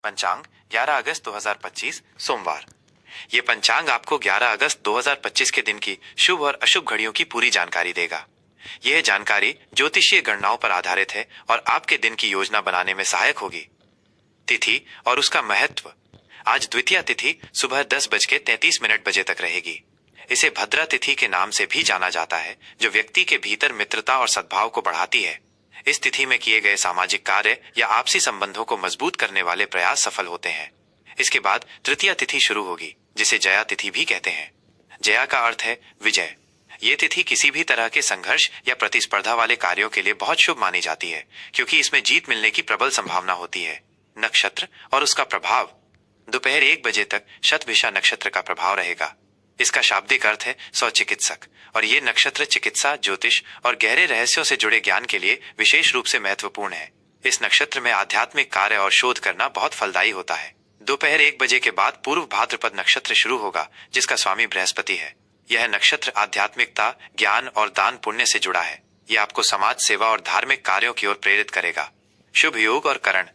पंचांग 11 अगस्त 2025 सोमवार। ये पंचांग आपको 11 अगस्त 2025 के दिन की शुभ और अशुभ घड़ियों की पूरी जानकारी देगा। यह जानकारी ज्योतिषीय गणनाओं पर आधारित है और आपके दिन की योजना बनाने में सहायक होगी। तिथि और उसका महत्व। आज द्वितीया तिथि सुबह 10:33 बजे तक रहेगी। इसे भद्रा तिथि के नाम से भी जाना जाता है, जो व्यक्ति के भीतर मित्रता और सद्भाव को बढ़ाती है। इस तिथि में किए गए सामाजिक कार्य या आपसी संबंधों को मजबूत करने वाले प्रयास सफल होते हैं। इसके बाद तृतीया तिथि शुरू होगी, जिसे जया तिथि भी कहते हैं। जया का अर्थ है विजय। ये तिथि किसी भी तरह के संघर्ष या प्रतिस्पर्धा वाले कार्यों के लिए बहुत शुभ मानी जाती है, क्योंकि इसमें जीत मिलने की प्रबल संभावना होती है। नक्षत्र और उसका प्रभाव। दोपहर 1 बजे तक शतभिषा नक्षत्र का प्रभाव रहेगा। इसका शाब्दिक अर्थ है स्वचिकित्सक, और ये नक्षत्र चिकित्सा, ज्योतिष और गहरे रहस्यों से जुड़े ज्ञान के लिए विशेष रूप से महत्वपूर्ण है। इस नक्षत्र में आध्यात्मिक कार्य और शोध करना बहुत फलदायी होता है। दोपहर 1 बजे के बाद पूर्व भाद्रपद नक्षत्र शुरू होगा, जिसका स्वामी बृहस्पति है। यह नक्षत्र आध्यात्मिकता, ज्ञान और दान पुण्य से जुड़ा है। यह आपको समाज सेवा और धार्मिक कार्यों की ओर प्रेरित करेगा। शुभ योग और करण।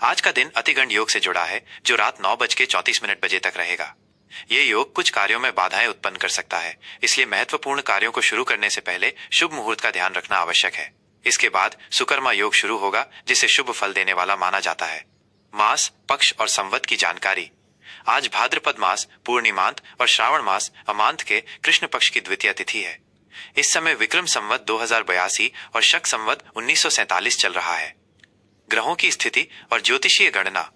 आज का दिन अतिगंड योग से जुड़ा है, जो रात 9:34 बजे तक रहेगा। ये योग कुछ कार्यों में बाधाएं उत्पन्न कर सकता है, इसलिए महत्वपूर्ण कार्यों को शुरू करने से पहले शुभ मुहूर्त का ध्यान रखना आवश्यक है। इसके बाद सुकर्मा योग शुरू होगा, जिसे शुभ फल देने वाला माना जाता है। मास, पक्ष और संवत की जानकारी। आज भाद्रपद मास, पूर्णिमांत और श्रावण मास अमांत के कृष्ण पक्ष की द्वितीय तिथि है। इस समय विक्रम संवत 2082 और शक संवत 1947 चल रहा है। ग्रहों की स्थिति और ज्योतिषीय गणना।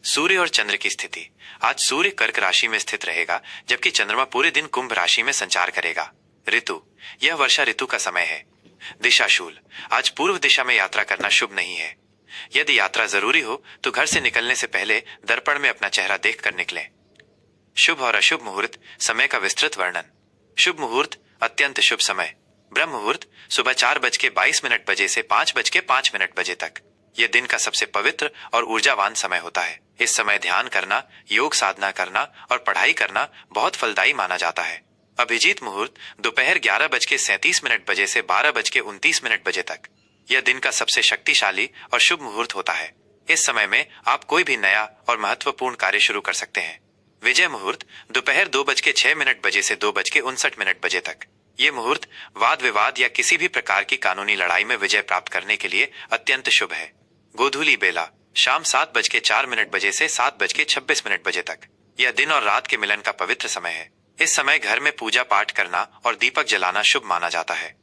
सूर्य और चंद्र की स्थिति। आज सूर्य कर्क राशि में स्थित रहेगा, जबकि चंद्रमा पूरे दिन कुंभ राशि में संचार करेगा। ऋतु, यह वर्षा ऋतु का समय है। दिशाशूल, आज पूर्व दिशा में यात्रा करना शुभ नहीं है। यदि यात्रा जरूरी हो तो घर से निकलने से पहले दर्पण में अपना चेहरा देखकर निकलें। शुभ और अशुभ मुहूर्त, समय का विस्तृत वर्णन। शुभ मुहूर्त, अत्यंत शुभ समय। ब्रह्म मुहूर्त सुबह 4:22 बजे से 5:05 बजे तक। यह दिन का सबसे पवित्र और ऊर्जावान समय होता है। इस समय ध्यान करना, योग साधना करना और पढ़ाई करना बहुत फलदायी माना जाता है। अभिजीत मुहूर्त दोपहर 11:37 बजे से 12:29 बजे तक। यह दिन का सबसे शक्तिशाली और शुभ मुहूर्त होता है। इस समय में आप कोई भी नया और महत्वपूर्ण कार्य शुरू कर सकते हैं। विजय मुहूर्त दोपहर 2:06 बजे से 2:59 बजे तक। ये मुहूर्त वाद विवाद या किसी भी प्रकार की कानूनी लड़ाई में विजय प्राप्त करने के लिए अत्यंत शुभ है। गोधूली बेला शाम 7:04 बजे से 7:26 बजे तक। यह दिन और रात के मिलन का पवित्र समय है। इस समय घर में पूजा पाठ करना और दीपक जलाना शुभ माना जाता है।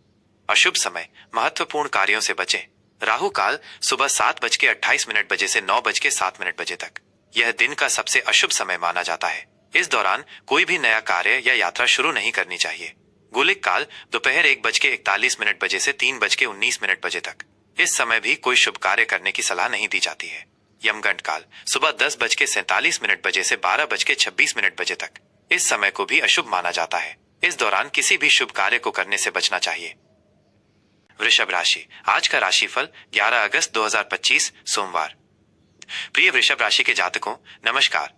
अशुभ समय, महत्वपूर्ण कार्यों से बचें। राहु काल सुबह 7:28 बजे से 9:07 बजे तक। यह दिन का सबसे अशुभ समय माना जाता है। इस दौरान कोई भी नया कार्य या यात्रा शुरू नहीं करनी चाहिए। गुलिक काल दोपहर 1:41 बजे से 3:19 बजे तक। इस समय भी कोई शुभ कार्य करने की सलाह नहीं दी जाती है। यमगंड काल सुबह 10:47 बजे से 12:26 बजे तक। इस समय को भी अशुभ माना जाता है। इस दौरान किसी भी शुभ कार्य को करने से बचना चाहिए। वृषभ राशि, आज का राशिफल 11 अगस्त 2025 सोमवार। प्रिय वृषभ राशि के जातकों, नमस्कार।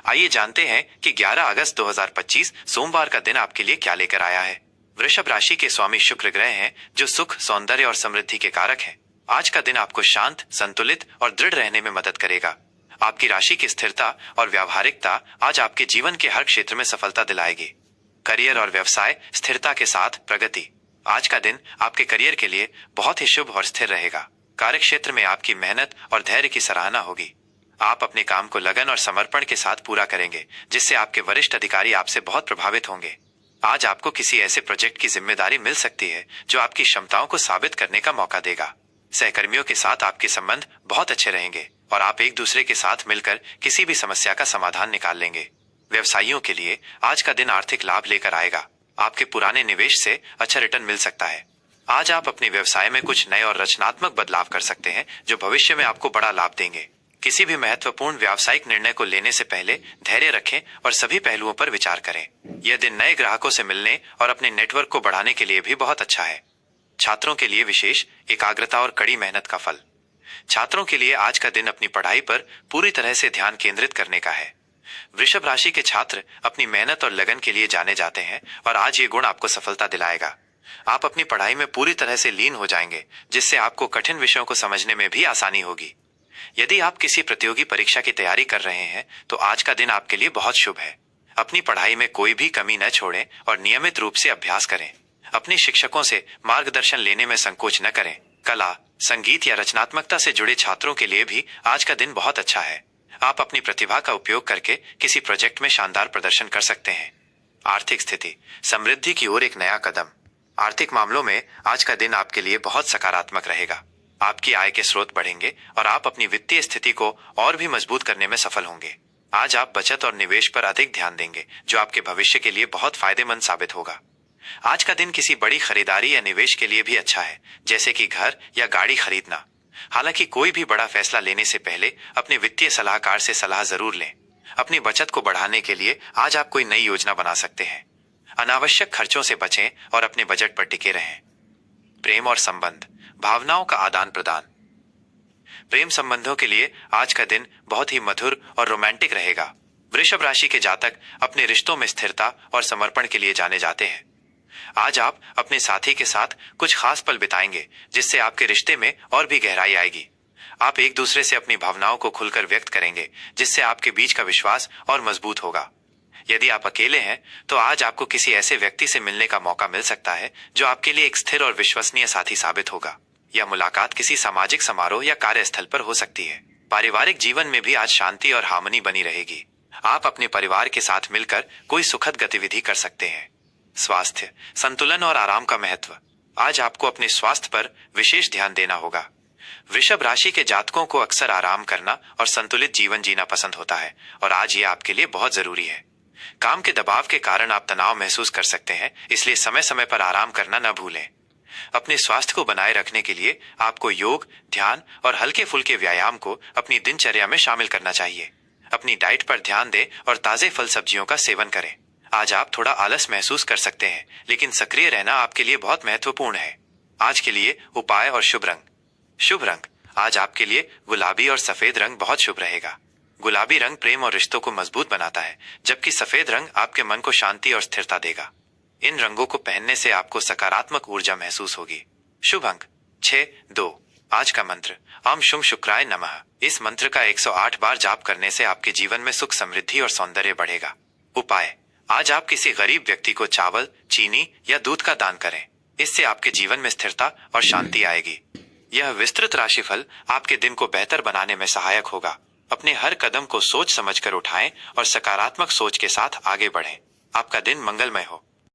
आइए जानते हैं कि 11 अगस्त 2025 सोमवार का दिन आपके लिए क्या लेकर आया है। वृषभ राशि के स्वामी शुक्र ग्रह हैं, जो सुख, सौंदर्य और समृद्धि के कारक हैं। आज का दिन आपको शांत, संतुलित और दृढ़ रहने में मदद करेगा। आपकी राशि की स्थिरता और व्यावहारिकता आज आपके जीवन के हर क्षेत्र में सफलता दिलाएगी। करियर और व्यवसाय स्थिरता के साथ प्रगति। आज का दिन आपके करियर के लिए बहुत ही शुभ और स्थिर रहेगा। कार्य क्षेत्र में आपकी मेहनत और धैर्य की सराहना होगी। आप अपने काम को लगन और समर्पण के साथ पूरा करेंगे, जिससे आपके वरिष्ठ अधिकारी आपसे बहुत प्रभावित होंगे। आज आपको किसी ऐसे प्रोजेक्ट की जिम्मेदारी मिल सकती है जो आपकी क्षमताओं को साबित करने का मौका देगा। सहकर्मियों के साथ आपके संबंध बहुत अच्छे रहेंगे और आप एक दूसरे के साथ मिलकर किसी भी समस्या का समाधान निकाल लेंगे। व्यवसायियों के लिए आज का दिन आर्थिक लाभ लेकर आएगा। आपके पुराने निवेश से अच्छा रिटर्न मिल सकता है। आज आप अपने व्यवसाय में कुछ नए और रचनात्मक बदलाव कर सकते हैं, जो भविष्य में आपको बड़ा लाभ देंगे। किसी भी महत्वपूर्ण व्यावसायिक निर्णय को लेने से पहले धैर्य रखें और सभी पहलुओं पर विचार करें। यह दिन नए ग्राहकों से मिलने और अपने नेटवर्क को बढ़ाने के लिए भी बहुत अच्छा है। छात्रों के लिए विशेष एकाग्रता और कड़ी मेहनत का फल। छात्रों के लिए आज का दिन अपनी पढ़ाई पर पूरी तरह से ध्यान केंद्रित करने का है। वृषभ राशि के छात्र अपनी मेहनत और लगन के लिए जाने जाते हैं और आज ये गुण आपको सफलता दिलाएगा। आप अपनी पढ़ाई में पूरी तरह से लीन हो जाएंगे, जिससे आपको कठिन विषयों को समझने में भी आसानी होगी। यदि आप किसी प्रतियोगी परीक्षा की तैयारी कर रहे हैं तो आज का दिन आपके लिए बहुत शुभ है। अपनी पढ़ाई में कोई भी कमी न छोड़ें और नियमित रूप से अभ्यास करें। अपने शिक्षकों से मार्गदर्शन लेने में संकोच न करें। कला, संगीत या रचनात्मकता से जुड़े छात्रों के लिए भी आज का दिन बहुत अच्छा है। आप अपनी प्रतिभा का उपयोग करके किसी प्रोजेक्ट में शानदार प्रदर्शन कर सकते हैं। आर्थिक स्थिति, समृद्धि की ओर एक नया कदम। आर्थिक मामलों में आज का दिन आपके लिए बहुत सकारात्मक रहेगा। आपकी आय के स्रोत बढ़ेंगे और आप अपनी वित्तीय स्थिति को और भी मजबूत करने में सफल होंगे। आज आप बचत और निवेश पर अधिक ध्यान देंगे, जो आपके भविष्य के लिए बहुत फायदेमंद साबित होगा। आज का दिन किसी बड़ी खरीदारी या निवेश के लिए भी अच्छा है, जैसे कि घर या गाड़ी खरीदना। हालांकि कोई भी बड़ा फैसला लेने से पहले अपने वित्तीय सलाहकार से सलाह जरूर लें। अपनी बचत को बढ़ाने के लिए आज आप कोई नई योजना बना सकते हैं। अनावश्यक खर्चों से बचें और अपने बजट पर टिके रहें। प्रेम और संबंध, भावनाओं का आदान प्रदान। प्रेम संबंधों के लिए आज का दिन बहुत ही मधुर और रोमांटिक रहेगा। वृषभ राशि के जातक अपने रिश्तों में स्थिरता और समर्पण के लिए जाने जाते हैं। आज आप अपने साथी के साथ कुछ खास पल बिताएंगे, जिससे आपके रिश्ते में और भी गहराई आएगी। आप एक दूसरे से अपनी भावनाओं को खुलकर व्यक्त करेंगे, जिससे आपके बीच का विश्वास और मजबूत होगा। यदि आप अकेले हैं तो आज आपको किसी ऐसे व्यक्ति से मिलने का मौका मिल सकता है जो आपके लिए एक स्थिर और विश्वसनीय साथी साबित होगा। यह मुलाकात किसी सामाजिक समारोह या कार्यस्थल पर हो सकती है। पारिवारिक जीवन में भी आज शांति और हार्मनी बनी रहेगी। आप अपने परिवार के साथ मिलकर कोई सुखद गतिविधि कर सकते हैं। स्वास्थ्य, संतुलन और आराम का महत्व। आज आपको अपने स्वास्थ्य पर विशेष ध्यान देना होगा। वृषभ राशि के जातकों को अक्सर आराम करना और संतुलित जीवन जीना पसंद होता है और आज ये आपके लिए बहुत जरूरी है। काम के दबाव के कारण आप तनाव महसूस कर सकते हैं, इसलिए समय समय पर आराम करना न भूलें। अपने स्वास्थ्य को बनाए रखने के लिए आपको योग, ध्यान और हल्के फुल्के व्यायाम को अपनी दिनचर्या में शामिल करना चाहिए। अपनी डाइट पर ध्यान दें और ताजे फल सब्जियों का सेवन करें। आज आप थोड़ा आलस महसूस कर सकते हैं, लेकिन सक्रिय रहना आपके लिए बहुत महत्वपूर्ण है। आज के लिए उपाय और शुभ रंग। शुभ रंग, आज आपके लिए गुलाबी और सफेद रंग बहुत शुभ रहेगा। गुलाबी रंग प्रेम और रिश्तों को मजबूत बनाता है, जबकि सफेद रंग आपके मन को शांति और स्थिरता देगा। इन रंगों को पहनने से आपको सकारात्मक ऊर्जा महसूस होगी। शुभ अंक 6-2। आज का मंत्र ओम शुम शुक्राय नमः। इस मंत्र का 108 बार जाप करने से आपके जीवन में सुख, समृद्धि और सौंदर्य बढ़ेगा। उपाय, आज आप किसी गरीब व्यक्ति को चावल, चीनी या दूध का दान करें। इससे आपके जीवन में स्थिरता और शांति आएगी। यह विस्तृत राशिफल आपके दिन को बेहतर बनाने में सहायक होगा। अपने हर कदम को सोच समझकर उठाएं और सकारात्मक सोच के साथ आगे बढ़ें। आपका दिन मंगलमय हो।